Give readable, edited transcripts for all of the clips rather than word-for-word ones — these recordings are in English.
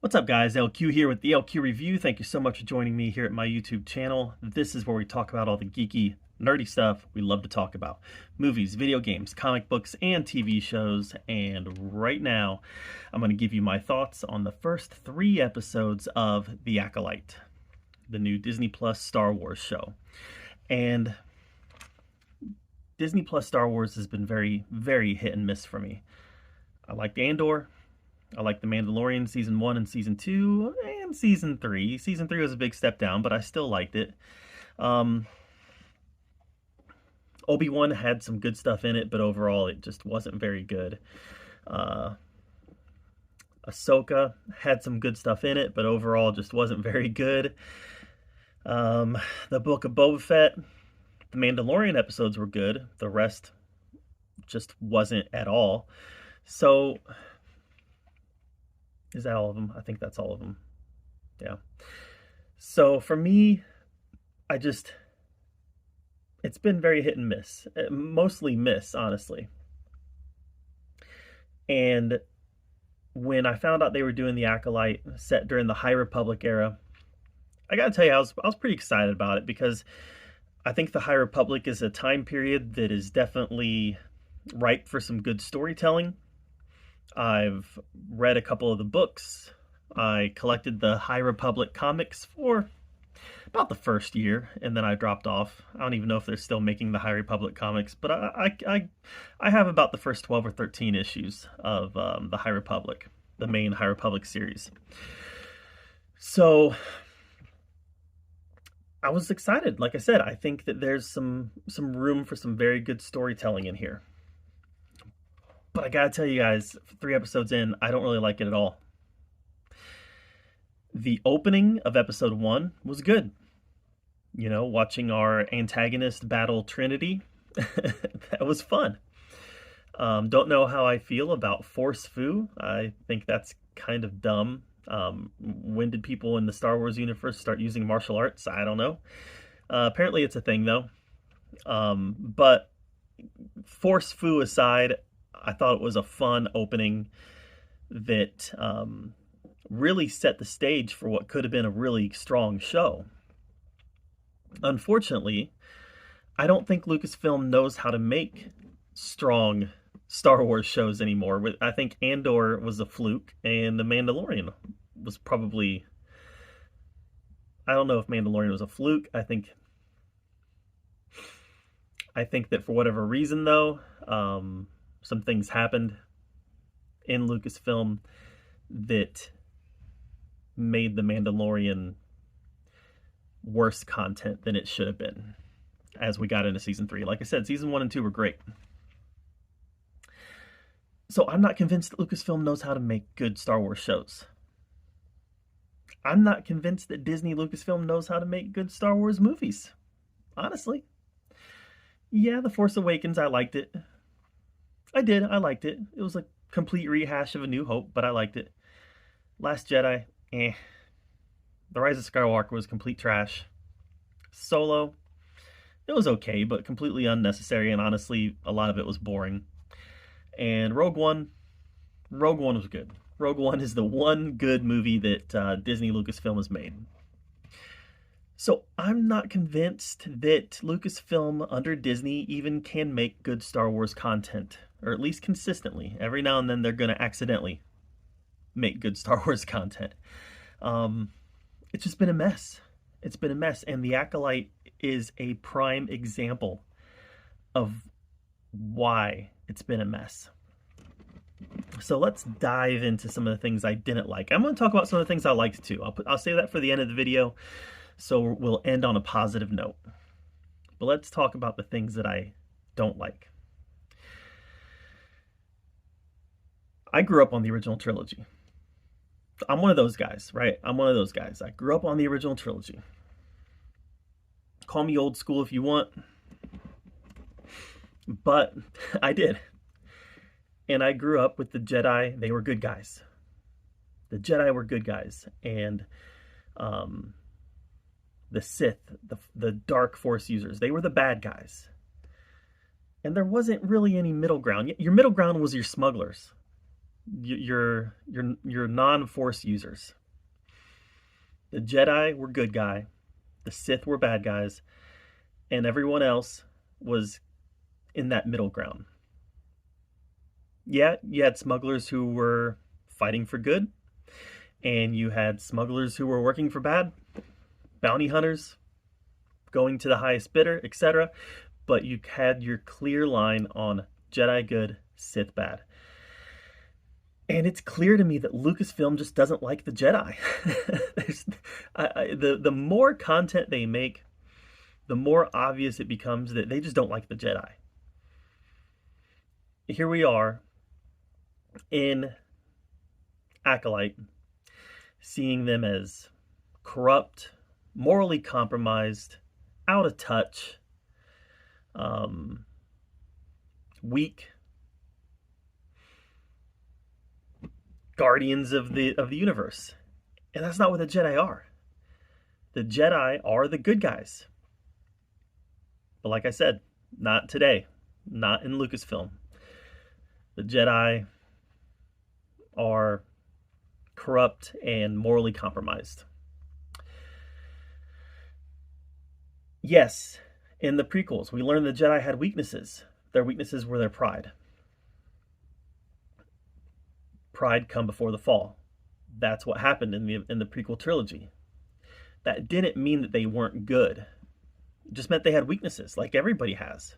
What's up, guys? LQ here with the LQ Review. Thank you so much for joining me here at my YouTube channel. This is where we talk about all the geeky, nerdy stuff we love to talk about. Movies, video games, comic books, and TV shows. And right now, I'm going to give you my thoughts on the first 3 episodes of The Acolyte, the new Disney Plus Star Wars show. And Disney Plus Star Wars has been very, very hit and miss for me. I liked Andor. I like The Mandalorian Season 1 and Season 2, and Season 3. Season 3 was a big step down, but I still liked it. Obi-Wan had some good stuff in it, but overall it just wasn't very good. Ahsoka had some good stuff in it, but overall just wasn't very good. The Book of Boba Fett, the Mandalorian episodes were good. The rest just wasn't at all. So... is that all of them? I think that's all of them. Yeah. So for me, it's been very hit and miss. Mostly miss, honestly. And when I found out they were doing The Acolyte set during the High Republic era, I gotta tell you, I was pretty excited about it because I think the High Republic is a time period that is definitely ripe for some good storytelling. I've read a couple of the books. I collected the High Republic comics for about the first year, and then I dropped off. I don't even know if they're still making the High Republic comics, but I have about the first 12 or 13 issues of the High Republic, the main High Republic series. So I was excited. Like I said, I think that there's some room for some very good storytelling in here. But I gotta tell you guys, 3 episodes in, I don't really like it at all. The opening of episode 1 was good. You know, watching our antagonist battle Trinity, that was fun. Don't know how I feel about Force Fu. I think that's kind of dumb. When did people in the Star Wars universe start using martial arts? I don't know. Apparently it's a thing, though. But Force Fu aside, I thought it was a fun opening that really set the stage for what could have been a really strong show. Unfortunately, I don't think Lucasfilm knows how to make strong Star Wars shows anymore. I think Andor was a fluke, and The Mandalorian was probably... I don't know if Mandalorian was a fluke. I think that for whatever reason, though... some things happened in Lucasfilm that made The Mandalorian worse content than it should have been as we got into Season 3. Like I said, Season 1 and 2 were great. So I'm not convinced that Lucasfilm knows how to make good Star Wars shows. I'm not convinced that Disney Lucasfilm knows how to make good Star Wars movies. Honestly. Yeah, The Force Awakens, I liked it. I did. I liked it. It was a complete rehash of A New Hope, but I liked it. Last Jedi, eh. The Rise of Skywalker was complete trash. Solo, it was okay, but completely unnecessary, and honestly, a lot of it was boring. And Rogue One was good. Rogue One is the one good movie that Disney Lucasfilm has made. So I'm not convinced that Lucasfilm under Disney even can make good Star Wars content, or at least consistently. Every now and then they're going to accidentally make good Star Wars content. It's just been a mess. It's been a mess, and The Acolyte is a prime example of why it's been a mess. So let's dive into some of the things I didn't like. I'm going to talk about some of the things I liked too. I'll save that for the end of the video. So we'll end on a positive note. But let's talk about the things that I don't like. I grew up on the original trilogy. I'm one of those guys, right? I'm one of those guys. I grew up on the original trilogy. Call me old school if you want. But I did. And I grew up with the Jedi. They were good guys. The Jedi were good guys. And the Sith, the Dark Force users, they were the bad guys. And there wasn't really any middle ground. Your middle ground was your smugglers. your non-Force users. The Jedi were good guy, the Sith were bad guys, and everyone else was in that middle ground. Yeah, you had smugglers who were fighting for good, and you had smugglers who were working for bad, bounty hunters going to the highest bidder, etc. But you had your clear line on Jedi good, Sith bad. And it's clear to me that Lucasfilm just doesn't like the Jedi. The more content they make, the more obvious it becomes that they just don't like the Jedi. Here we are in Acolyte, seeing them as corrupt, morally compromised, out of touch, weak guardians of the universe. And that's not what the Jedi are. The Jedi are the good guys. But like I said, not today, not in Lucasfilm. The Jedi are corrupt and morally compromised. Yes, in the prequels, we learned the Jedi had weaknesses. Their weaknesses were their pride. Pride come before the fall. That's what happened in the prequel trilogy. That didn't mean that they weren't good. It just meant they had weaknesses, like everybody has.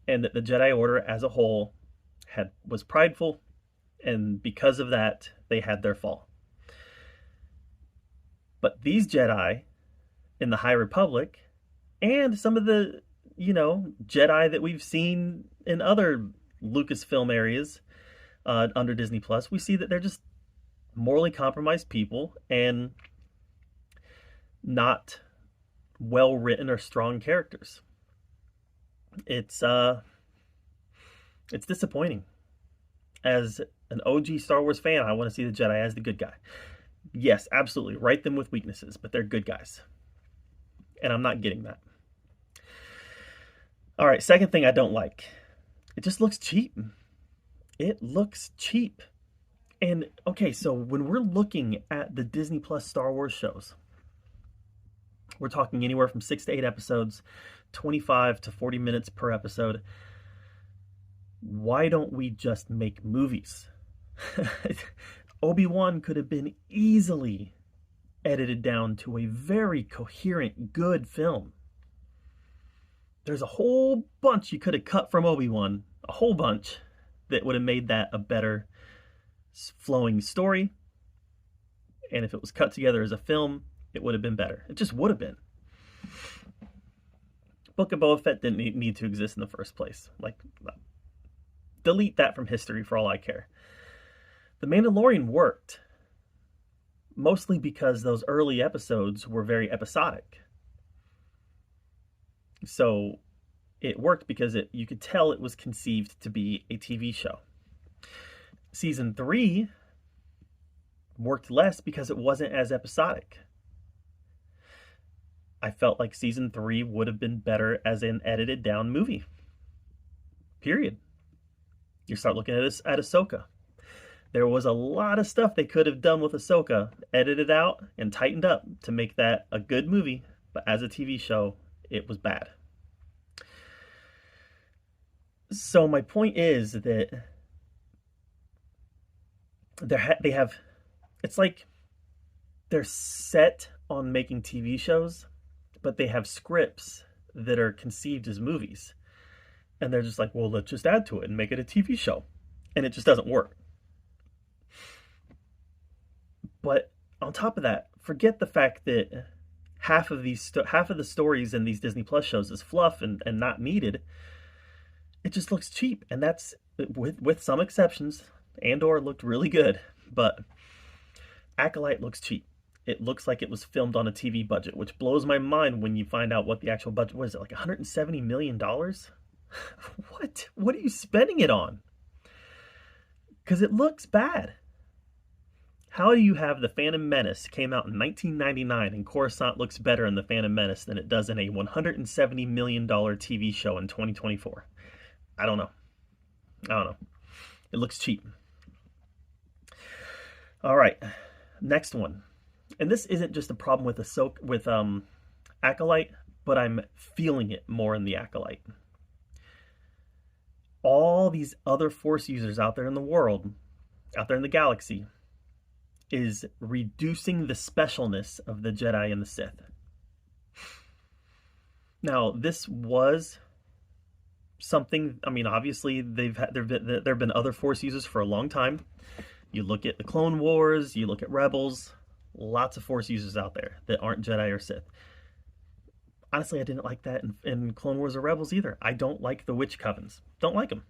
And that the Jedi Order as a whole was prideful, and because of that, they had their fall. But these Jedi in the High Republic, and some of the, Jedi that we've seen in other Lucasfilm areas under Disney Plus, we see that they're just morally compromised people and not well written or strong characters. It's disappointing. As an OG Star Wars fan, I want to see the Jedi as the good guy. Yes, absolutely. Write them with weaknesses, but they're good guys. And I'm not getting that. All right, second thing I don't like. It just looks cheap. It looks cheap. And okay, so when we're looking at the Disney Plus Star Wars shows, we're talking anywhere from 6 to 8 episodes, 25 to 40 minutes per episode. Why don't we just make movies? Obi-Wan could have been easily edited down to a very coherent, good film. There's a whole bunch you could have cut from Obi-Wan, a whole bunch, that would have made that a better flowing story. And if it was cut together as a film, it would have been better. It just would have been. Book of Boba Fett didn't need to exist in the first place. Delete that from history for all I care. The Mandalorian worked, mostly because those early episodes were very episodic. So it worked because you could tell it was conceived to be a TV show. Season 3 worked less because it wasn't as episodic. I felt like season 3 would have been better as an edited down movie. Period. You start looking at Ahsoka. There was a lot of stuff they could have done with Ahsoka, edited out and tightened up to make that a good movie, but as a TV show, it was bad. So my point is that they have, it's like they're set on making TV shows, but they have scripts that are conceived as movies. And they're just like, well, let's just add to it and make it a TV show. And it just doesn't work. But on top of that, forget the fact that half of the stories in these Disney Plus shows is fluff and not needed. It just looks cheap. And that's, with some exceptions, Andor looked really good. But Acolyte looks cheap. It looks like it was filmed on a TV budget, which blows my mind when you find out what the actual budget was. Like $170 million? What? What are you spending it on? Because it looks bad. How do you have The Phantom Menace came out in 1999 and Coruscant looks better in The Phantom Menace than it does in a $170 million TV show in 2024? I don't know. It looks cheap. All right, next one. And this isn't just a problem with Acolyte, but I'm feeling it more in the Acolyte. All these other Force users out there in the world, out there in the galaxy, is reducing the specialness of the Jedi and the Sith. Now, this was something. I mean, obviously, there have been other Force users for a long time. You look at the Clone Wars, you look at Rebels, lots of Force users out there that aren't Jedi or Sith. Honestly, I didn't like that in Clone Wars or Rebels either. I don't like the witch covens. Don't like them.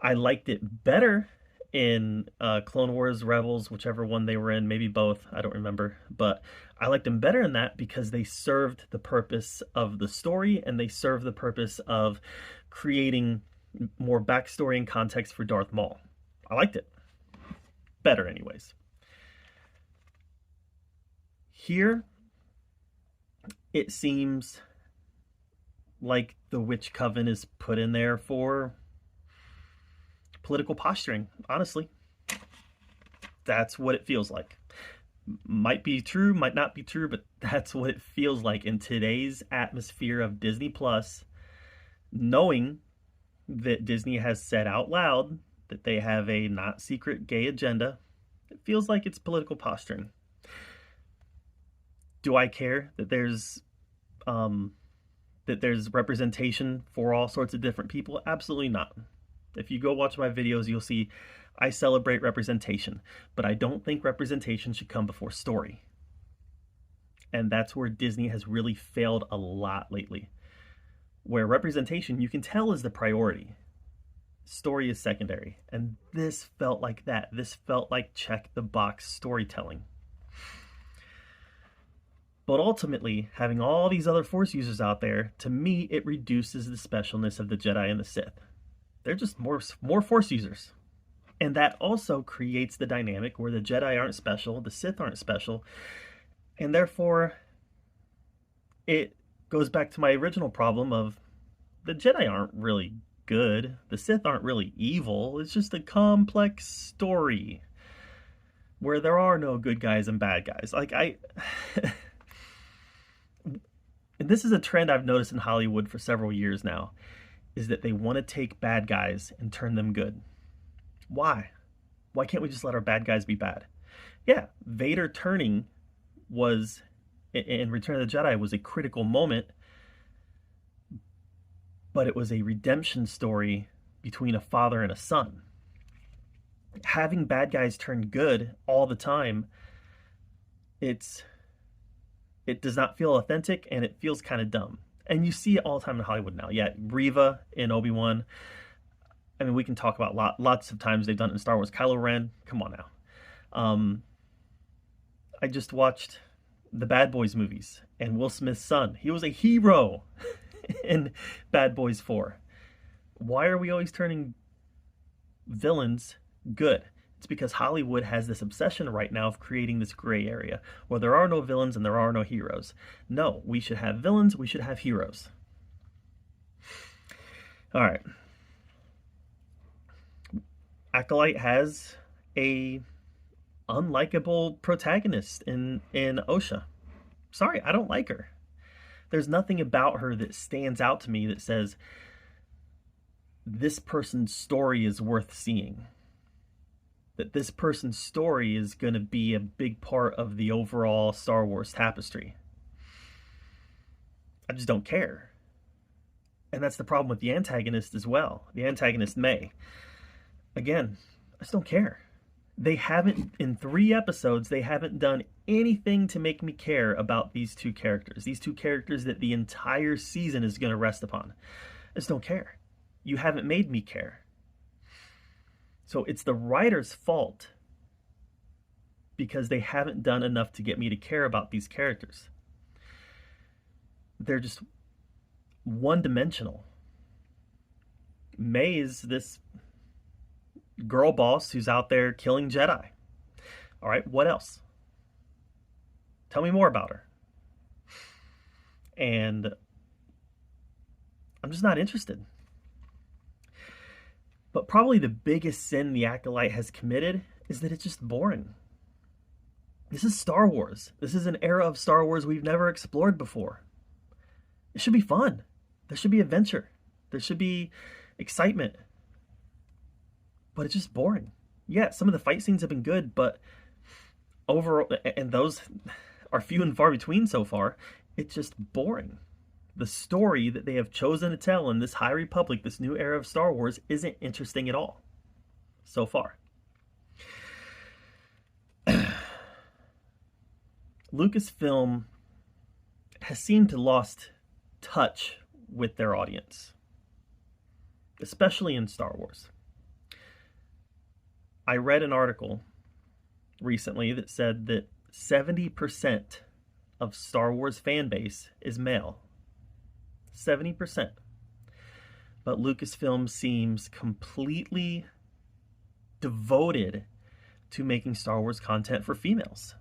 I liked it better in Clone Wars, Rebels, whichever one they were in, maybe both, I don't remember. But I liked them better in that because they served the purpose of the story and they served the purpose of creating more backstory and context for Darth Maul. I liked it. Better, anyways. Here, it seems like the Witch Coven is put in there for political posturing, honestly. That's what it feels like. Might be true, might not be true, but that's what it feels like in today's atmosphere of Disney Plus, knowing that Disney has said out loud that they have a not secret gay agenda. It feels like it's political posturing. Do I care that there's representation for all sorts of different people? Absolutely not. If you go watch my videos, you'll see I celebrate representation, but I don't think representation should come before story. And that's where Disney has really failed a lot lately. Where representation, you can tell, is the priority. Story is secondary. And this felt like that. This felt like check the box storytelling. But ultimately, having all these other Force users out there, to me, it reduces the specialness of the Jedi and the Sith. They're just more Force users. And that also creates the dynamic where the Jedi aren't special, the Sith aren't special, and therefore it goes back to my original problem of the Jedi aren't really good, the Sith aren't really evil. It's just a complex story where there are no good guys and bad guys. And this is a trend I've noticed in Hollywood for several years now, is that they want to take bad guys and turn them good. Why? Why can't we just let our bad guys be bad? Yeah, Vader turning was, in Return of the Jedi, was a critical moment, but it was a redemption story between a father and a son. Having bad guys turn good all the time, it does not feel authentic, and it feels kind of dumb. And you see it all the time in Hollywood now. Yeah, Reva in Obi-Wan. I mean, we can talk about lots of times they've done it in Star Wars. Kylo Ren, come on now. I just watched the Bad Boys movies, and Will Smith's son, he was a hero in Bad Boys 4. Why are we always turning villains good? It's because Hollywood has this obsession right now of creating this gray area where there are no villains and there are no heroes. No, we should have villains, we should have heroes. All right. Acolyte has a unlikable protagonist in Osha. Sorry, I don't like her. There's nothing about her that stands out to me that says this person's story is worth seeing. That this person's story is going to be a big part of the overall Star Wars tapestry. I just don't care. And that's the problem with the antagonist as well. The antagonist, May. Again, I just don't care. They haven't, in 3 episodes, they haven't done anything to make me care about these two characters. These two characters that the entire season is going to rest upon. I just don't care. You haven't made me care. So it's the writer's fault because they haven't done enough to get me to care about these characters. They're just one-dimensional. May is this girl boss who's out there killing Jedi. All right, what else? Tell me more about her. And I'm just not interested. But probably the biggest sin the Acolyte has committed is that it's just boring. This is Star Wars. This is an era of Star Wars we've never explored before. It should be fun. There should be adventure. There should be excitement. But it's just boring. Yeah, some of the fight scenes have been good, but overall, and those are few and far between so far, it's just boring. The story that they have chosen to tell in this High Republic, this new era of Star Wars, isn't interesting at all so far. Lucasfilm has seemed to lost touch with their audience, especially in Star Wars. I read an article recently that said that 70% of Star Wars fan base is male. 70%. But Lucasfilm seems completely devoted to making Star Wars content for females.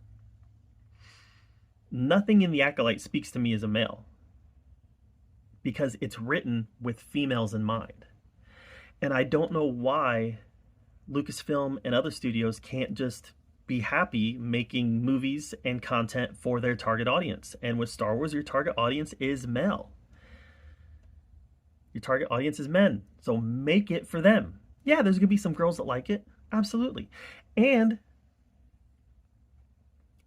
Nothing in the Acolyte speaks to me as a male, because it's written with females in mind. And I don't know why Lucasfilm and other studios can't just be happy making movies and content for their target audience. And with Star Wars, your target audience is male. Your target audience is men. So make it for them. Yeah, there's going to be some girls that like it. Absolutely. And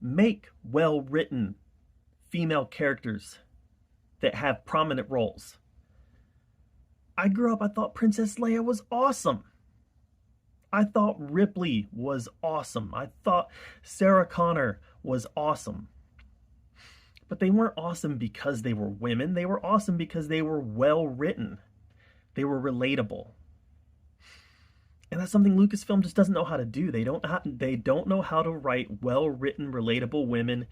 make well-written female characters that have prominent roles. I grew up, I thought Princess Leia was awesome. I thought Ripley was awesome. I thought Sarah Connor was awesome. But they weren't awesome because they were women. They were awesome because they were well written. They were relatable. And that's something Lucasfilm just doesn't know how to do. They don't know how to write well-written, relatable women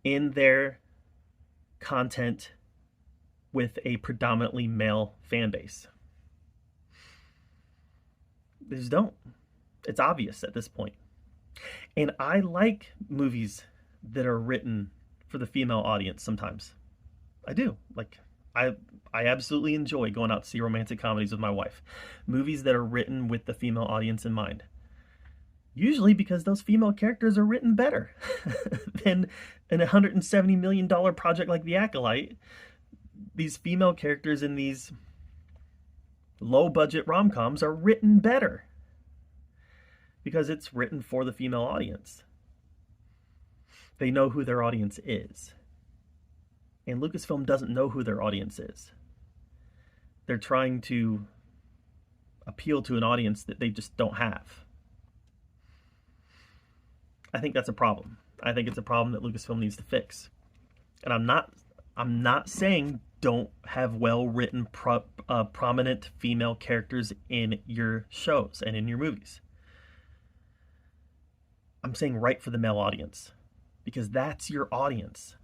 in their content with a predominantly male fan base. They just don't. It's obvious at this point. And I like movies that are written for the female audience sometimes. I do. I absolutely enjoy going out to see romantic comedies with my wife. Movies that are written with the female audience in mind. Usually because those female characters are written better than an $170 million project like The Acolyte. These female characters in these low-budget rom-coms are written better because it's written for the female audience. They know who their audience is. And Lucasfilm doesn't know who their audience is. They're trying to appeal to an audience that they just don't have. I think that's a problem. I think it's a problem that Lucasfilm needs to fix. And I'm not saying don't have well-written, prominent female characters in your shows and in your movies. I'm saying write for the male audience, because that's your audience.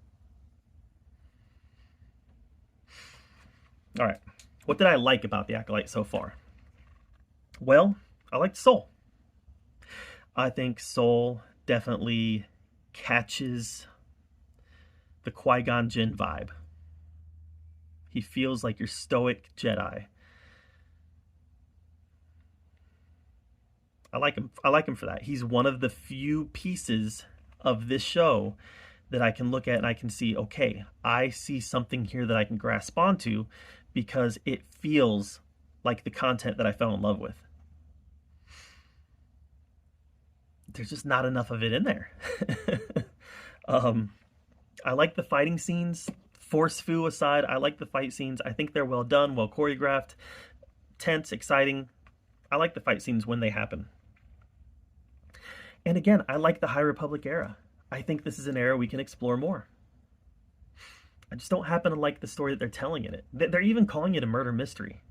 All right. What did I like about The Acolyte so far? Well, I liked Soul. I think Soul definitely catches the Qui-Gon Jinn vibe. He feels like your stoic Jedi. I like him. I like him for that. He's one of the few pieces of this show that I can look at and I can see, okay, I see something here that I can grasp onto because it feels like the content that I fell in love with. There's just not enough of it in there. I like the fighting scenes. Force foo aside, I like the fight scenes. I think they're well done, well choreographed, tense, exciting. I like the fight scenes when they happen. And again, I like the High Republic era. I think this is an era we can explore more. I just don't happen to like the story that they're telling in it. They're even calling it a murder mystery.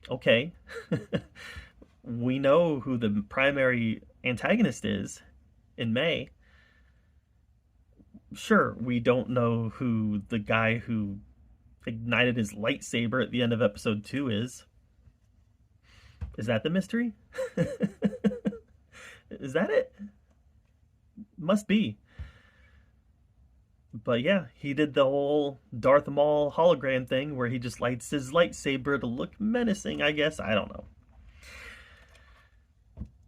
Okay. We know who the primary antagonist is in May. Sure, we don't know who the guy who ignited his lightsaber at the end of episode 2 is. Is that the mystery? Is that it? Must be. But yeah, he did the whole Darth Maul hologram thing where he just lights his lightsaber to look menacing, I guess. I don't know.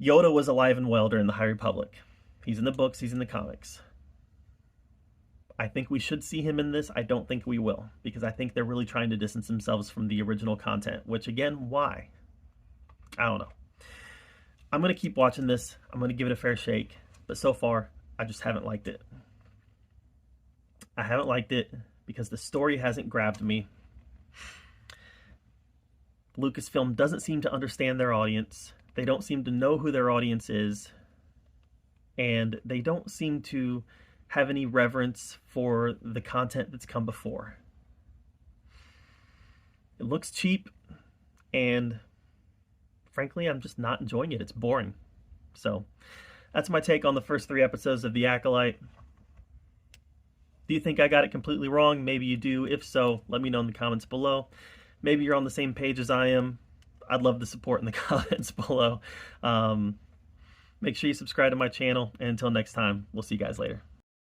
Yoda was alive and well during the High Republic. He's in the books, he's in the comics. I think we should see him in this. I don't think we will, because I think they're really trying to distance themselves from the original content, which, again, why? I don't know. I'm going to keep watching this. I'm going to give it a fair shake, but so far, I just haven't liked it. I haven't liked it because the story hasn't grabbed me. Lucasfilm doesn't seem to understand their audience. They don't seem to know who their audience is. And they don't seem to have any reverence for the content that's come before. It looks cheap, and frankly, I'm just not enjoying it. It's boring. So that's my take on the first 3 episodes of The Acolyte. Do you think I got it completely wrong? Maybe you do. If so, let me know in the comments below. Maybe you're on the same page as I am. I'd love the support in the comments below. Make sure you subscribe to my channel. And until next time, we'll see you guys later.